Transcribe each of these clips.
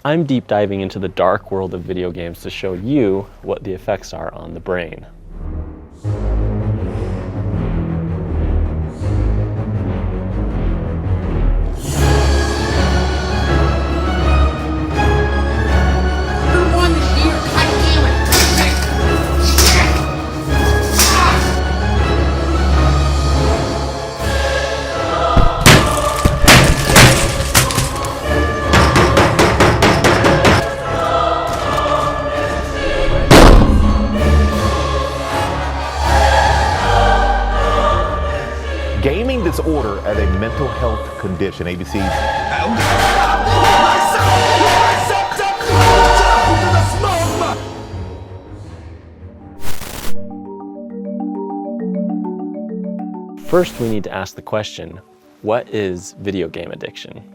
I'm deep diving into the dark world of video games to show you what the effects are on the brain. Gaming disorder as a mental health condition. ABC's. First, we need to ask the question, what is video game addiction?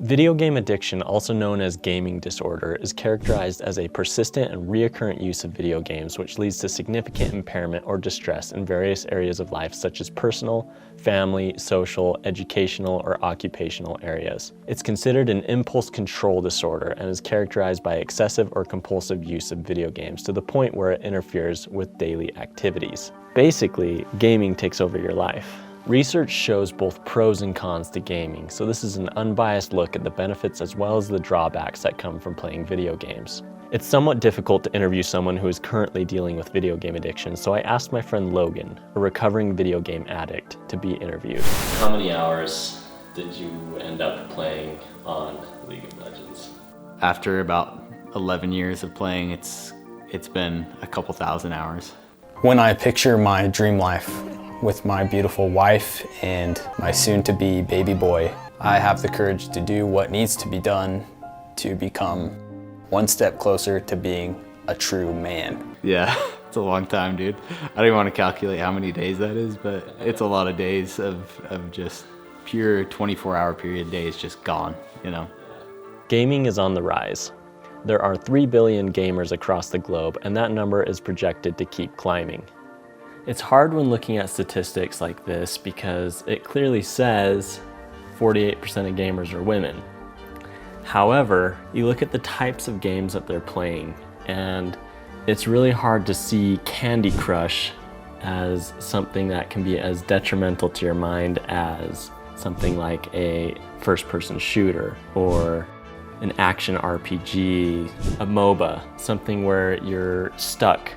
Video game addiction, also known as gaming disorder, is characterized as a persistent and recurrent use of video games which leads to significant impairment or distress in various areas of life such as personal, family, social, educational, or occupational areas. It's considered an impulse control disorder and is characterized by excessive or compulsive use of video games to the point where it interferes with daily activities. Basically, gaming takes over your life. Research shows both pros and cons to gaming, so this is an unbiased look at the benefits as well as the drawbacks that come from playing video games. It's somewhat difficult to interview someone who is currently dealing with video game addiction, so I asked my friend Logan, a recovering video game addict, to be interviewed. How many hours did you end up playing on League of Legends? After about 11 years of playing, it's been a couple thousand hours. When I picture my dream life with my beautiful wife and my soon-to-be baby boy, I have the courage to do what needs to be done to become one step closer to being a true man. Yeah, it's a long time, dude. I don't even want to calculate how many days that is, but it's a lot of days of just pure 24-hour period days just gone, you know? Gaming is on the rise. There are 3 billion gamers across the globe, and that number is projected to keep climbing. It's hard when looking at statistics like this because it clearly says 48% of gamers are women. However, you look at the types of games that they're playing, and it's really hard to see Candy Crush as something that can be as detrimental to your mind as something like a first-person shooter or an action RPG, a MOBA, something where you're stuck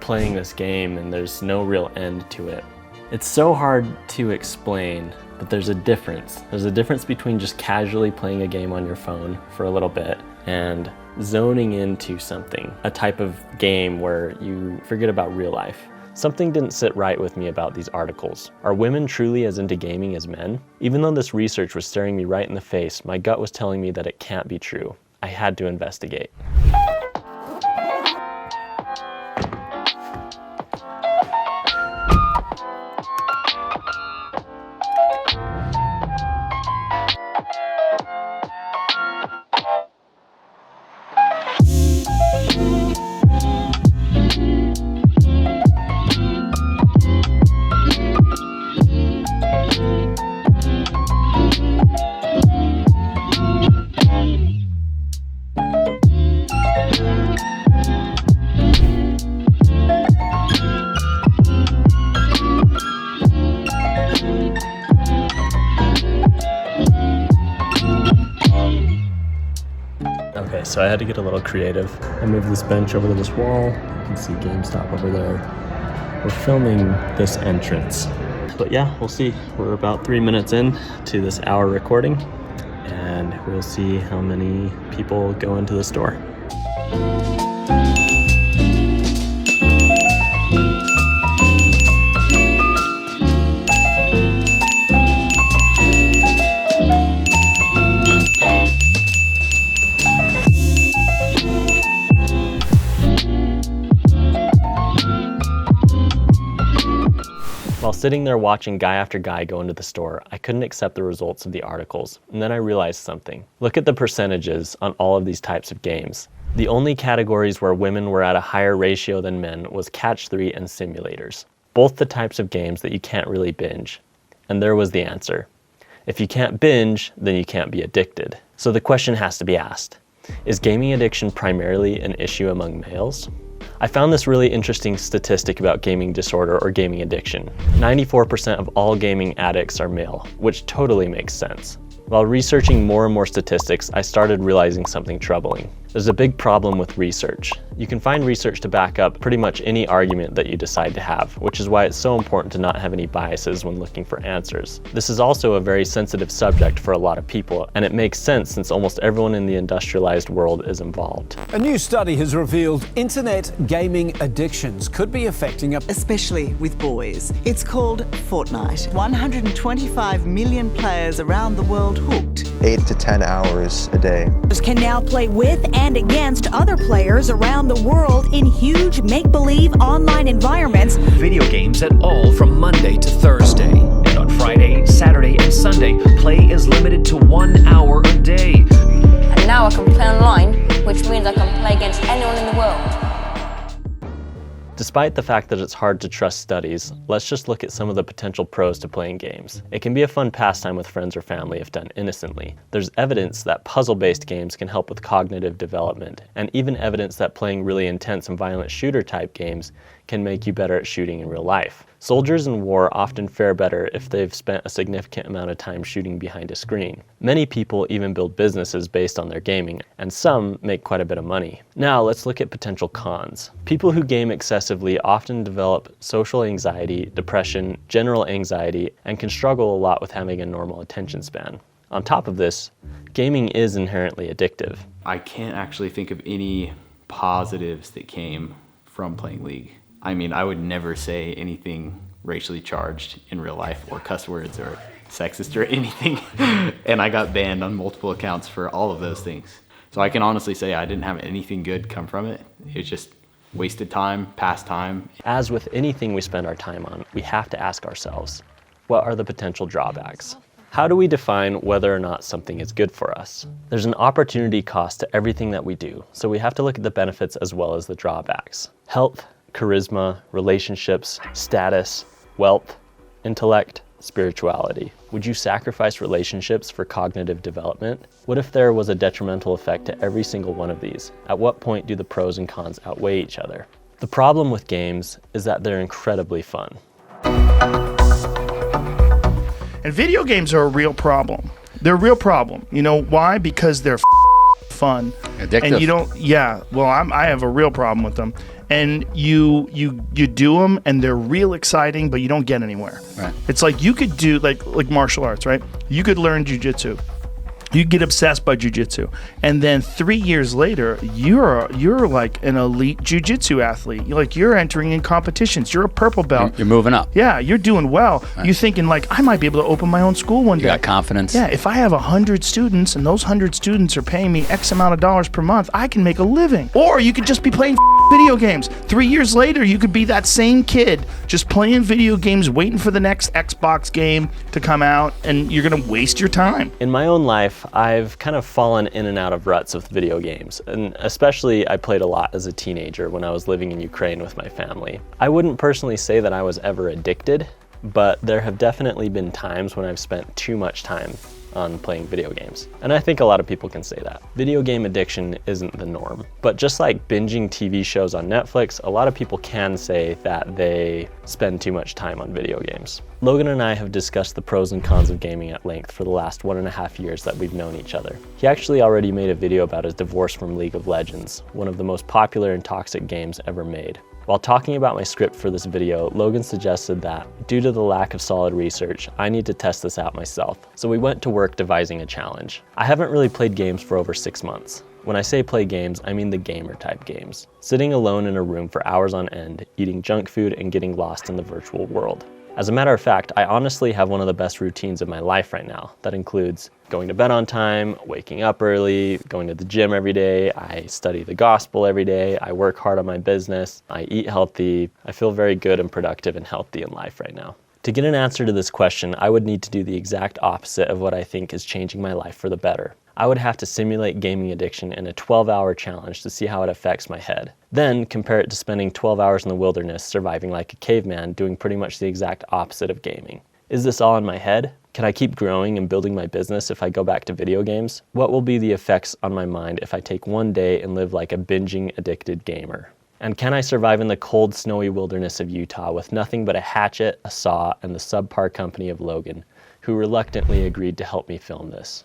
playing this game and there's no real end to it. It's so hard to explain, but there's a difference. There's a difference between just casually playing a game on your phone for a little bit and zoning into something, a type of game where you forget about real life. Something didn't sit right with me about these articles. Are women truly as into gaming as men? Even though this research was staring me right in the face, my gut was telling me that it can't be true. I had to investigate. Okay, so I had to get a little creative. I moved this bench over to this wall. You can see GameStop over there. We're filming this entrance. But yeah, we'll see. We're about 3 minutes in to this hour recording, and we'll see how many people go into the store. While sitting there watching guy after guy go into the store, I couldn't accept the results of the articles, and then I realized something. Look at the percentages on all of these types of games. The only categories where women were at a higher ratio than men was Catch 3 and simulators, both the types of games that you can't really binge. And there was the answer. If you can't binge, then you can't be addicted. So the question has to be asked, Is gaming addiction primarily an issue among males? I found this really interesting statistic about gaming disorder or gaming addiction. 94% of all gaming addicts are male, which totally makes sense. While researching more and more statistics, I started realizing something troubling. There's a big problem with research. You can find research to back up pretty much any argument that you decide to have, which is why it's so important to not have any biases when looking for answers. This is also a very sensitive subject for a lot of people, and it makes sense since almost everyone in the industrialized world is involved. A new study has revealed internet gaming addictions could be affecting especially with boys. It's called Fortnite. 125 million players around the world hooked. 8 to 10 hours a day. Can now play with and against other players around the world in huge make-believe online environments. Video games at all from Monday to Thursday. And on Friday, Saturday, and Sunday, play is limited to 1 hour a day. And now I can play online, which means I can play against anyone in the world. Despite the fact that it's hard to trust studies, let's just look at some of the potential pros to playing games. It can be a fun pastime with friends or family if done innocently. There's evidence that puzzle-based games can help with cognitive development, and even evidence that playing really intense and violent shooter-type games can make you better at shooting in real life. Soldiers in war often fare better if they've spent a significant amount of time shooting behind a screen. Many people even build businesses based on their gaming, and some make quite a bit of money. Now let's look at potential cons. People who game excessively often develop social anxiety, depression, general anxiety, and can struggle a lot with having a normal attention span. On top of this, gaming is inherently addictive. I can't actually think of any positives that came from playing League. I mean, I would never say anything racially charged in real life or cuss words or sexist or anything. And I got banned on multiple accounts for all of those things. So I can honestly say I didn't have anything good come from it. It was just wasted time, past time. As with anything we spend our time on, we have to ask ourselves, what are the potential drawbacks? How do we define whether or not something is good for us? There's an opportunity cost to everything that we do, so we have to look at the benefits as well as the drawbacks. Health, charisma, relationships, status, wealth, intellect, spirituality. Would you sacrifice relationships for cognitive development? What if there was a detrimental effect to every single one of these? At what point do the pros and cons outweigh each other? The problem with games is that they're incredibly fun. And video games are a real problem. They're a real problem. You know why? Because they're fun. Addictive. And you don't, yeah, well, I have a real problem with them. And you do them and they're real exciting, but you don't get anywhere. Right. It's like you could do like martial arts, right? You could learn jujitsu. You get obsessed by jujitsu, and then 3 years later, you're like an elite jujitsu athlete. You're entering in competitions. You're a purple belt. You're moving up. Yeah, you're doing well. Right. You're thinking like, I might be able to open my own school one day. You got confidence. Yeah, if I have 100 students and those 100 students are paying me X amount of dollars per month, I can make a living. Or you could just be playing video games. 3 years later, you could be that same kid just playing video games, waiting for the next Xbox game to come out, and you're gonna waste your time. In my own life, I've kind of fallen in and out of ruts with video games, and especially I played a lot as a teenager when I was living in Ukraine with my family. I wouldn't personally say that I was ever addicted, but there have definitely been times when I've spent too much time on playing video games. And I think a lot of people can say that. Video game addiction isn't the norm. But just like binging TV shows on Netflix, a lot of people can say that they spend too much time on video games. Logan and I have discussed the pros and cons of gaming at length for the last 1.5 years that we've known each other. He actually already made a video about his divorce from League of Legends, one of the most popular and toxic games ever made. While talking about my script for this video, Logan suggested that, due to the lack of solid research, I need to test this out myself. So we went to work devising a challenge. I haven't really played games for over 6 months. When I say play games, I mean the gamer type games. Sitting alone in a room for hours on end, eating junk food and getting lost in the virtual world. As a matter of fact, I honestly have one of the best routines of my life right now. That includes going to bed on time, waking up early, going to the gym every day, I study the gospel every day, I work hard on my business, I eat healthy. I feel very good and productive and healthy in life right now. To get an answer to this question, I would need to do the exact opposite of what I think is changing my life for the better. I would have to simulate gaming addiction in a 12-hour challenge to see how it affects my head. Then compare it to spending 12 hours in the wilderness surviving like a caveman doing pretty much the exact opposite of gaming. Is this all in my head? Can I keep growing and building my business if I go back to video games? What will be the effects on my mind if I take one day and live like a binging addicted gamer? And can I survive in the cold, snowy wilderness of Utah with nothing but a hatchet, a saw, and the subpar company of Logan, who reluctantly agreed to help me film this?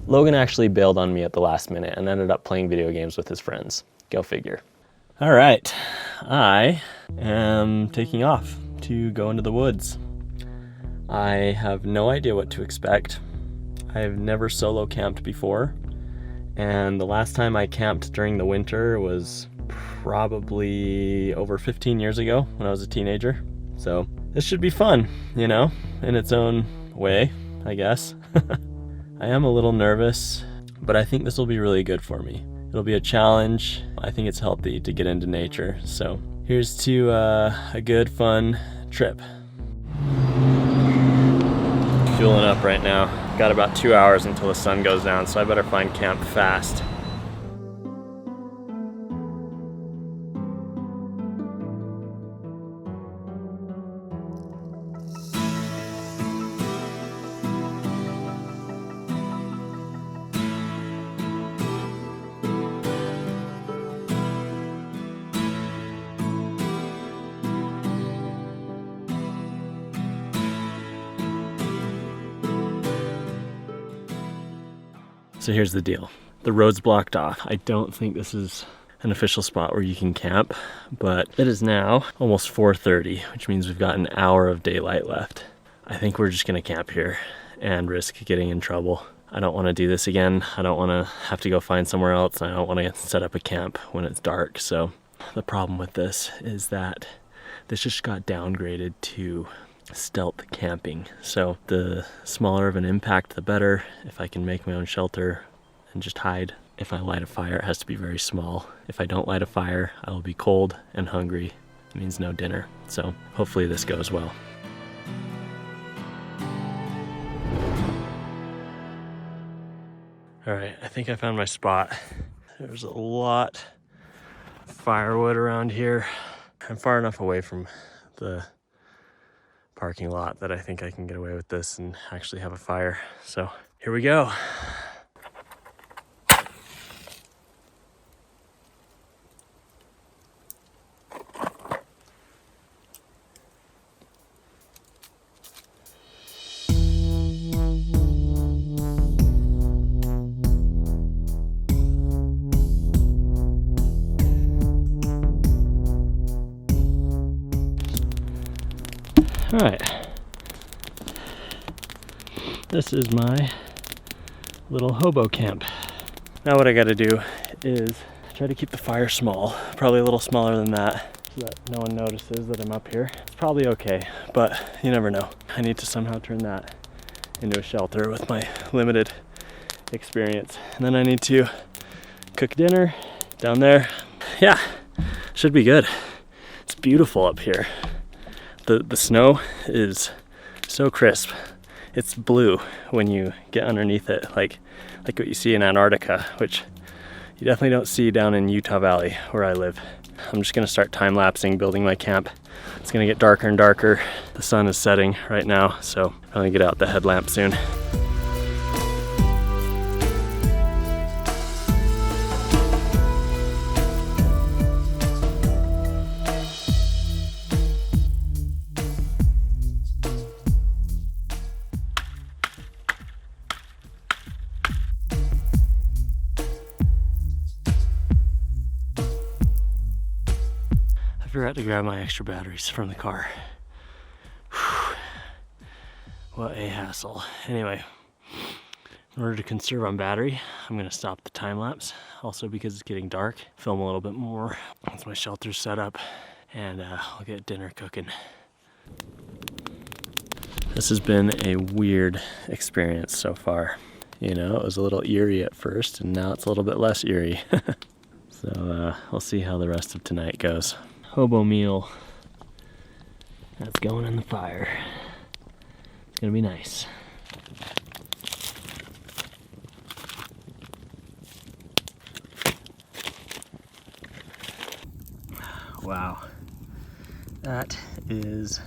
Logan actually bailed on me at the last minute and ended up playing video games with his friends. Go figure. All right, I am taking off to go into the woods. I have no idea what to expect. I've never solo camped before, and the last time I camped during the winter was probably over 15 years ago when I was a teenager. So this should be fun, you know, in its own way, I guess. I am a little nervous, but I think this will be really good for me. It'll be a challenge. I think it's healthy to get into nature. So here's to a good, fun trip. Fueling up right now. Got about 2 hours until the sun goes down, so I better find camp fast. So here's the deal. The road's blocked off. I don't think this is an official spot where you can camp, but it is now almost 4:30, which means we've got an hour of daylight left. I think we're just gonna camp here and risk getting in trouble. I don't wanna do this again. I don't wanna have to go find somewhere else. I don't wanna set up a camp when it's dark. So the problem with this is that this just got downgraded to stealth camping. So the smaller of an impact, the better. If I can make my own shelter and just hide. If I light a fire, it has to be very small. If I don't light a fire, I will be cold and hungry. It means no dinner. So hopefully this goes well. All right, I think I found my spot. There's a lot of firewood around here. I'm far enough away from the parking lot that I think I can get away with this and actually have a fire. So here we go. All right, this is my little hobo camp. Now what I gotta do is try to keep the fire small, probably a little smaller than that, so that no one notices that I'm up here. It's probably okay, but you never know. I need to somehow turn that into a shelter with my limited experience. And then I need to cook dinner down there. Yeah, should be good. It's beautiful up here. The snow is so crisp. It's blue when you get underneath it, like what you see in Antarctica, which you definitely don't see down in Utah Valley where I live. I'm just gonna start time-lapsing, building my camp. It's gonna get darker and darker. The sun is setting right now, so I'm gonna get out the headlamp soon. I forgot to grab my extra batteries from the car. Whew. What a hassle. Anyway, in order to conserve on battery, I'm gonna stop the time lapse. Also because it's getting dark, film a little bit more once my shelter's set up, and I'll get dinner cooking. This has been a weird experience so far. You know, it was a little eerie at first, and now it's a little bit less eerie. So we'll see how the rest of tonight goes. Hobo meal. That's going in the fire. It's gonna be nice. Wow. That is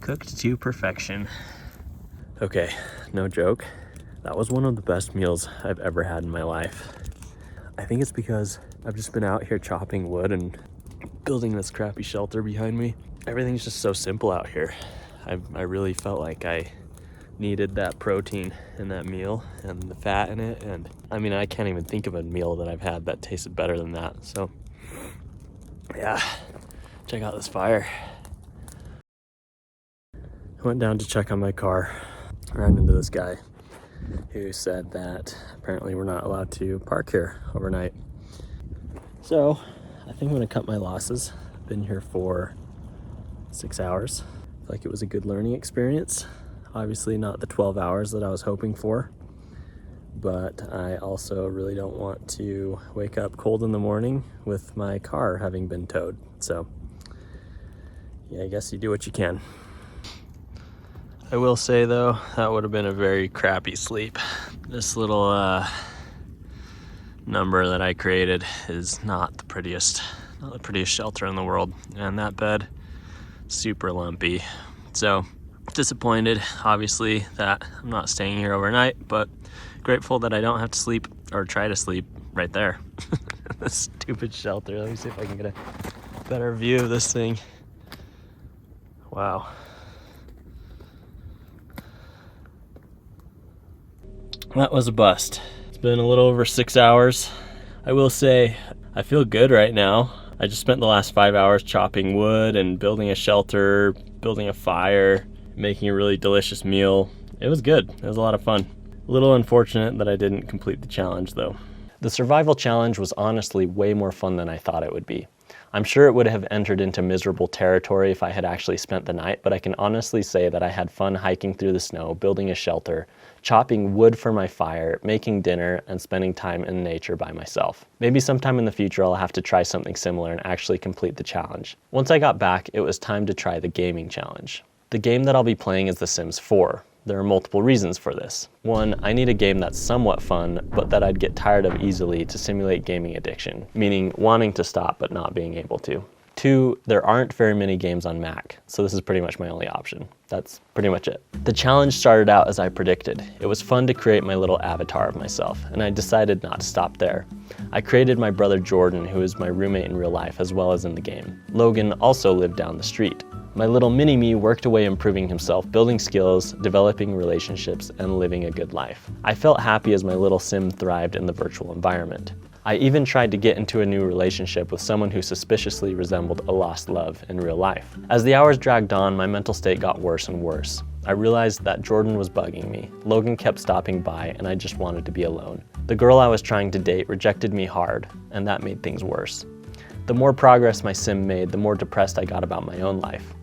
Cooked to perfection. Okay, no joke. That was one of the best meals I've ever had in my life. I think it's because I've just been out here chopping wood and building this crappy shelter behind me. Everything's just so simple out here. I really felt like I needed that protein in that meal and the fat in it. And I mean, I can't even think of a meal that I've had that tasted better than that. So yeah, check out this fire. I went down to check on my car. I ran into this guy who said that apparently we're not allowed to park here overnight. So I think I'm gonna cut my losses. I've been here for 6 hours. I feel like it was a good learning experience. Obviously not the 12 hours that I was hoping for, but I also really don't want to wake up cold in the morning with my car having been towed. So yeah, I guess you do what you can. I will say though, that would have been a very crappy sleep. This little number that I created is not the prettiest shelter in the world. And that bed, super lumpy. So disappointed, obviously, that I'm not staying here overnight, but grateful that I don't have to sleep or try to sleep right there. This stupid shelter. Let me see if I can get a better view of this thing. Wow. That was a bust. It's been a little over 6 hours. I will say I feel good right now. I just spent the last 5 hours chopping wood and building a shelter, building a fire, making a really delicious meal. It was good. It was a lot of fun. A little unfortunate that I didn't complete the challenge though. The survival challenge was honestly way more fun than I thought it would be. I'm sure it would have entered into miserable territory if I had actually spent the night, but I can honestly say that I had fun hiking through the snow, building a shelter, chopping wood for my fire, making dinner, and spending time in nature by myself. Maybe sometime in the future I'll have to try something similar and actually complete the challenge. Once I got back, it was time to try the gaming challenge. The game that I'll be playing is The Sims 4. There are multiple reasons for this. One, I need a game that's somewhat fun, but that I'd get tired of easily to simulate gaming addiction, meaning wanting to stop but not being able to. Two, there aren't very many games on Mac, so this is pretty much my only option. That's pretty much it. The challenge started out as I predicted. It was fun to create my little avatar of myself, and I decided not to stop there. I created my brother Jordan, who is my roommate in real life as well as in the game. Logan also lived down the street. My little mini-me worked away improving himself, building skills, developing relationships, and living a good life. I felt happy as my little sim thrived in the virtual environment. I even tried to get into a new relationship with someone who suspiciously resembled a lost love in real life. As the hours dragged on, my mental state got worse and worse. I realized that Jordan was bugging me. Logan kept stopping by, and I just wanted to be alone. The girl I was trying to date rejected me hard, and that made things worse. The more progress my sim made, the more depressed I got about my own life.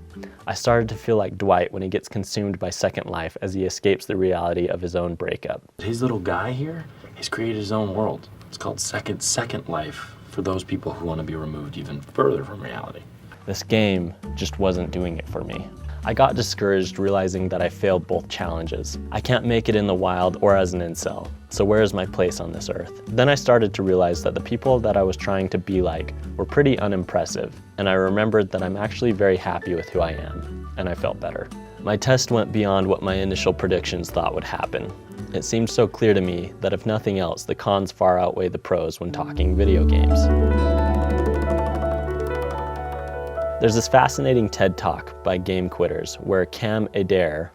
I started to feel like Dwight when he gets consumed by Second Life as he escapes the reality of his own breakup. His little guy here, he's created his own world. It's called Second Life for those people who want to be removed even further from reality. This game just wasn't doing it for me. I got discouraged realizing that I failed both challenges. I can't make it in the wild or as an incel, so where is my place on this earth? Then I started to realize that the people that I was trying to be like were pretty unimpressive, and I remembered that I'm actually very happy with who I am, and I felt better. My test went beyond what my initial predictions thought would happen. It seemed so clear to me that if nothing else, the cons far outweigh the pros when talking video games. There's this fascinating TED Talk by game quitters where Cam Adair,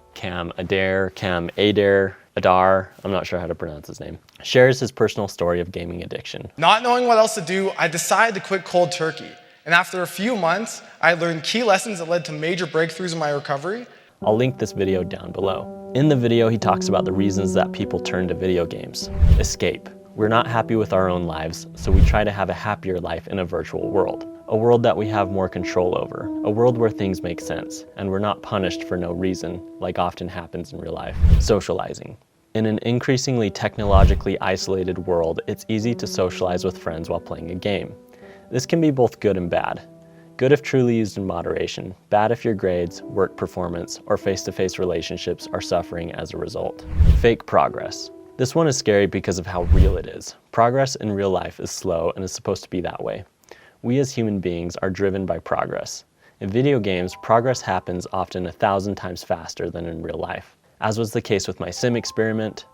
Adar, I'm not sure how to pronounce his name, shares his personal story of gaming addiction. Not knowing what else to do, I decided to quit cold turkey. And after a few months, I learned key lessons that led to major breakthroughs in my recovery. I'll link this video down below. In the video, he talks about the reasons that people turn to video games. Escape. We're not happy with our own lives, so we try to have a happier life in a virtual world. A world that we have more control over. A world where things make sense, and we're not punished for no reason, like often happens in real life. Socializing. In an increasingly technologically isolated world, it's easy to socialize with friends while playing a game. This can be both good and bad. Good if truly used in moderation, bad if your grades, work performance, or face-to-face relationships are suffering as a result. Fake progress. This one is scary because of how real it is. Progress in real life is slow and is supposed to be that way. We as human beings are driven by progress. In video games, progress happens often 1,000 times faster than in real life. As was the case with my sim experiment,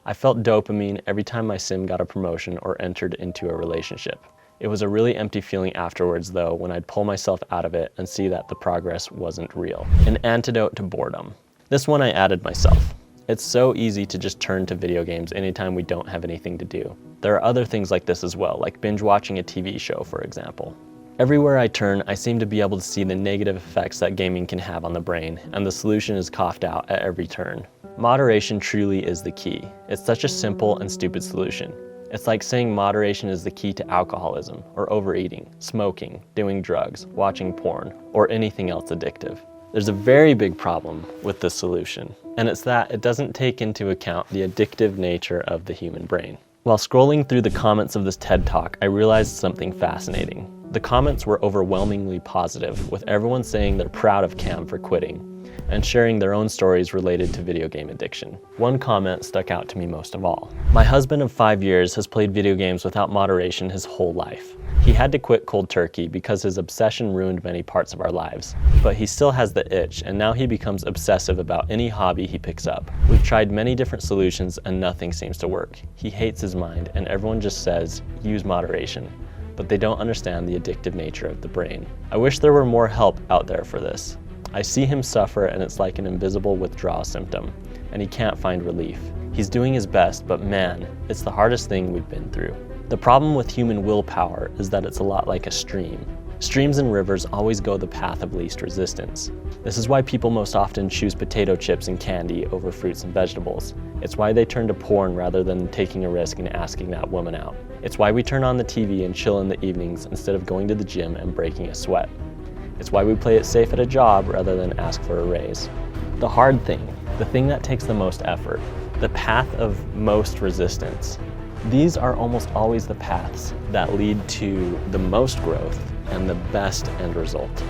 I felt dopamine every time my sim got a promotion or entered into a relationship. It was a really empty feeling afterwards though when I'd pull myself out of it and see that the progress wasn't real. An antidote to boredom. This one I added myself. It's so easy to just turn to video games anytime we don't have anything to do. There are other things like this as well, like binge watching a TV show, for example. Everywhere I turn, I seem to be able to see the negative effects that gaming can have on the brain, and the solution is coughed out at every turn. Moderation truly is the key. It's such a simple and stupid solution. It's like saying moderation is the key to alcoholism, or overeating, smoking, doing drugs, watching porn, or anything else addictive. There's a very big problem with this solution, and it's that it doesn't take into account the addictive nature of the human brain. While scrolling through the comments of this TED Talk, I realized something fascinating. The comments were overwhelmingly positive, with everyone saying they're proud of Cam for quitting, and sharing their own stories related to video game addiction. One comment stuck out to me most of all. My husband of 5 years has played video games without moderation his whole life. He had to quit cold turkey because his obsession ruined many parts of our lives. But he still has the itch, and now he becomes obsessive about any hobby he picks up. We've tried many different solutions and nothing seems to work. He hates his mind and everyone just says, use moderation. But they don't understand the addictive nature of the brain. I wish there were more help out there for this. I see him suffer and it's like an invisible withdrawal symptom, and he can't find relief. He's doing his best, but man, it's the hardest thing we've been through. The problem with human willpower is that it's a lot like a stream. Streams and rivers always go the path of least resistance. This is why people most often choose potato chips and candy over fruits and vegetables. It's why they turn to porn rather than taking a risk and asking that woman out. It's why we turn on the TV and chill in the evenings instead of going to the gym and breaking a sweat. It's why we play it safe at a job rather than ask for a raise. The hard thing, the thing that takes the most effort, the path of most resistance. These are almost always the paths that lead to the most growth and the best end result.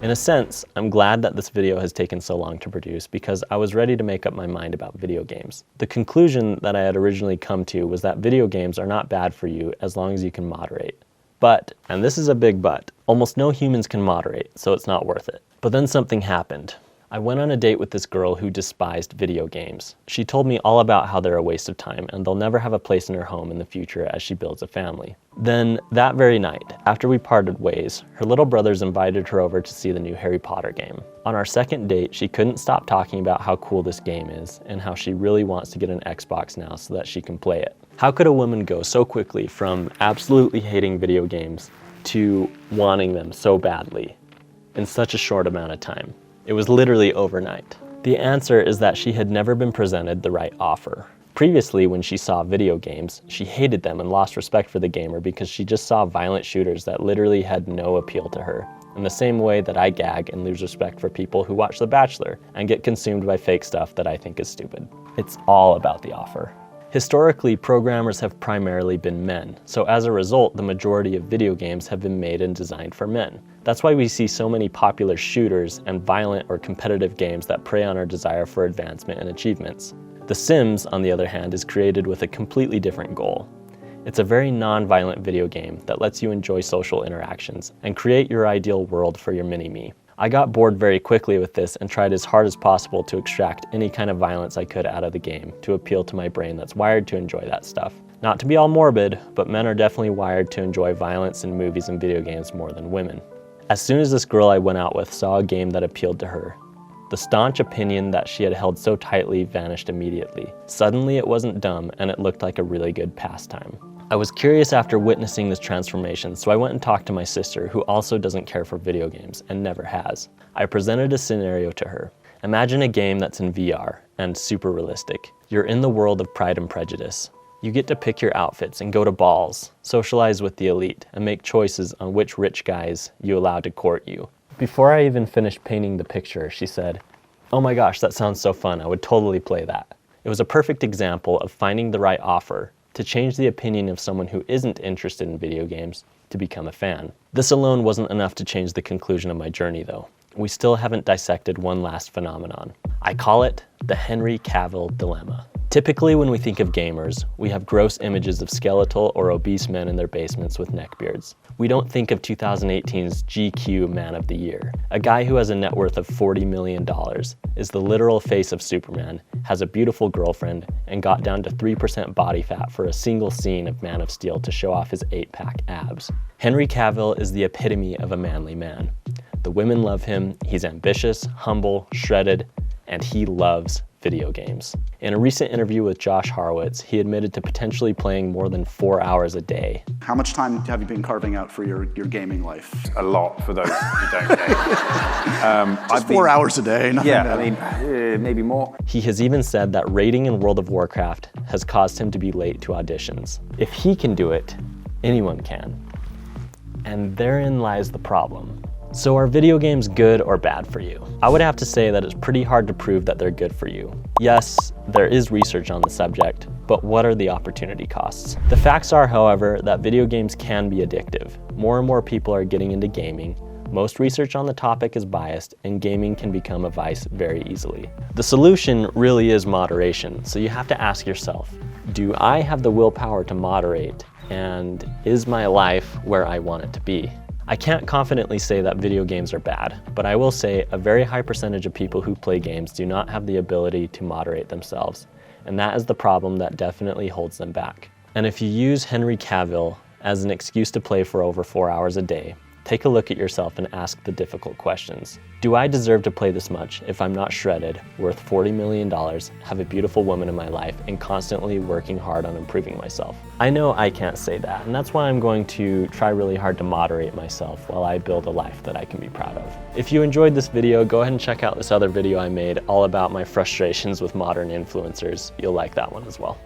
In a sense, I'm glad that this video has taken so long to produce because I was ready to make up my mind about video games. The conclusion that I had originally come to was that video games are not bad for you as long as you can moderate. But, and this is a big but, almost no humans can moderate, so it's not worth it. But then something happened. I went on a date with this girl who despised video games. She told me all about how they're a waste of time and they'll never have a place in her home in the future as she builds a family. Then, that very night, after we parted ways, her little brothers invited her over to see the new Harry Potter game. On our second date, she couldn't stop talking about how cool this game is and how she really wants to get an Xbox now so that she can play it. How could a woman go so quickly from absolutely hating video games to wanting them so badly in such a short amount of time? It was literally overnight. The answer is that she had never been presented the right offer. Previously, when she saw video games, she hated them and lost respect for the gamer because she just saw violent shooters that literally had no appeal to her. In the same way that I gag and lose respect for people who watch The Bachelor and get consumed by fake stuff that I think is stupid. It's all about the offer. Historically, programmers have primarily been men, so as a result, the majority of video games have been made and designed for men. That's why we see so many popular shooters and violent or competitive games that prey on our desire for advancement and achievements. The Sims, on the other hand, is created with a completely different goal. It's a very non-violent video game that lets you enjoy social interactions and create your ideal world for your mini-me. I got bored very quickly with this and tried as hard as possible to extract any kind of violence I could out of the game to appeal to my brain that's wired to enjoy that stuff. Not to be all morbid, but men are definitely wired to enjoy violence in movies and video games more than women. As soon as this girl I went out with saw a game that appealed to her, the staunch opinion that she had held so tightly vanished immediately. Suddenly it wasn't dumb and it looked like a really good pastime. I was curious after witnessing this transformation, so I went and talked to my sister, who also doesn't care for video games and never has. I presented a scenario to her. Imagine a game that's in VR and super realistic. You're in the world of Pride and Prejudice. You get to pick your outfits and go to balls, socialize with the elite, and make choices on which rich guys you allow to court you. Before I even finished painting the picture, she said, "Oh my gosh, that sounds so fun, I would totally play that." It was a perfect example of finding the right offer to change the opinion of someone who isn't interested in video games to become a fan. This alone wasn't enough to change the conclusion of my journey though. We still haven't dissected one last phenomenon. I call it the Henry Cavill dilemma. Typically when we think of gamers, we have gross images of skeletal or obese men in their basements with neckbeards. We don't think of 2018's GQ Man of the Year. A guy who has a net worth of $40 million, is the literal face of Superman, has a beautiful girlfriend, and got down to 3% body fat for a single scene of Man of Steel to show off his 8-pack abs. Henry Cavill is the epitome of a manly man. The women love him, he's ambitious, humble, shredded, and he loves video games. In a recent interview with Josh Horowitz, he admitted to potentially playing more than 4 hours a day. How much time have you been carving out for your gaming life? A lot for those who don't game. Just 4 hours a day, nothing. Yeah, I mean, maybe more. He has even said that raiding in World of Warcraft has caused him to be late to auditions. If he can do it, anyone can. And therein lies the problem. So are video games good or bad for you? I would have to say that it's pretty hard to prove that they're good for you. Yes, there is research on the subject, but what are the opportunity costs? The facts are, however, that video games can be addictive. More and more people are getting into gaming. Most research on the topic is biased, and gaming can become a vice very easily. The solution really is moderation, so you have to ask yourself, do I have the willpower to moderate, and is my life where I want it to be? I can't confidently say that video games are bad, but I will say a very high percentage of people who play games do not have the ability to moderate themselves, and that is the problem that definitely holds them back. And if you use Henry Cavill as an excuse to play for over 4 hours a day, take a look at yourself and ask the difficult questions. Do I deserve to play this much if I'm not shredded, worth $40 million, have a beautiful woman in my life, and constantly working hard on improving myself? I know I can't say that, and that's why I'm going to try really hard to moderate myself while I build a life that I can be proud of. If you enjoyed this video, go ahead and check out this other video I made all about my frustrations with modern influencers. You'll like that one as well.